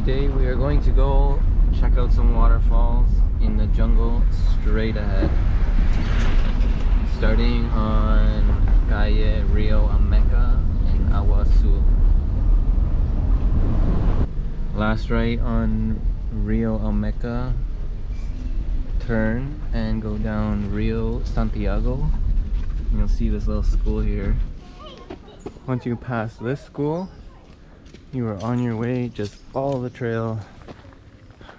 Today we are going to go check out some waterfalls in the jungle straight ahead. Starting on Calle Rio Ameca in Agua Azul. Last right on Rio Ameca, turn and go down Rio Santiago. And you'll see this little school here. Once you pass this school, you are on your way. Just follow the trail.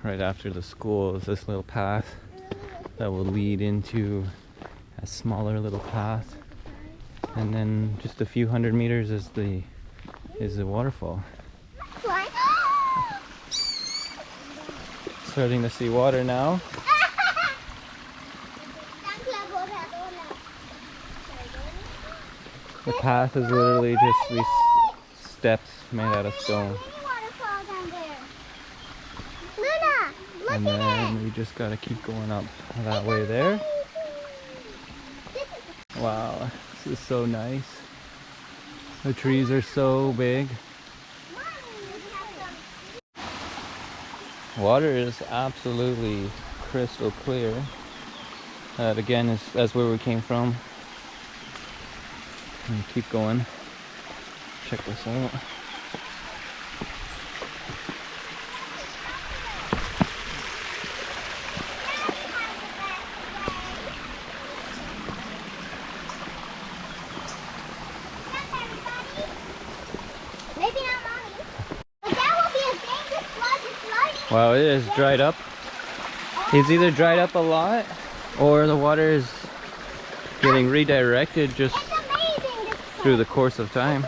Right after the school is this little path that will lead into a smaller little path, and then just a few hundred meters is the waterfall. Starting to see water now. The path is literally just these steps made out of stone. And then we just gotta keep going up that way there. Wow, this is so nice. The trees are so big. Water is absolutely crystal clear. That again that's where we came from. And keep going. Check this out. Wow, it is dried up. It's either dried up a lot or the water is getting redirected just through the course of time.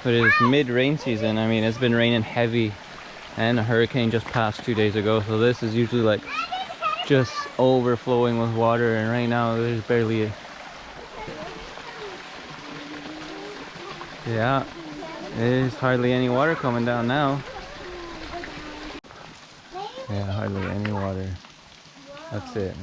But it is mid-rain season. I mean, it's been raining heavy and a hurricane just passed 2 days ago. So this is usually like just overflowing with water, and right now there's barely yeah, there's hardly any water coming down now. Yeah, hardly any water. That's it.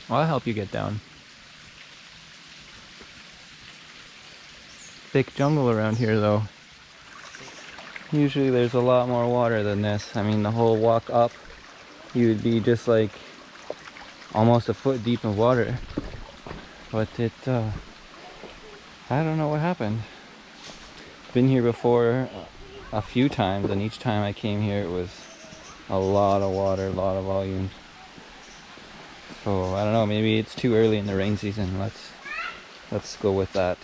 I'll help you get down. Thick jungle around here though. Usually there's a lot more water than this. I mean, the whole walk up, you would be just like almost a foot deep in water. But I don't know what happened. Been here before a few times, and each time I came here it was a lot of water, a lot of volume. So I don't know, maybe it's too early in the rain season. Let's go with that.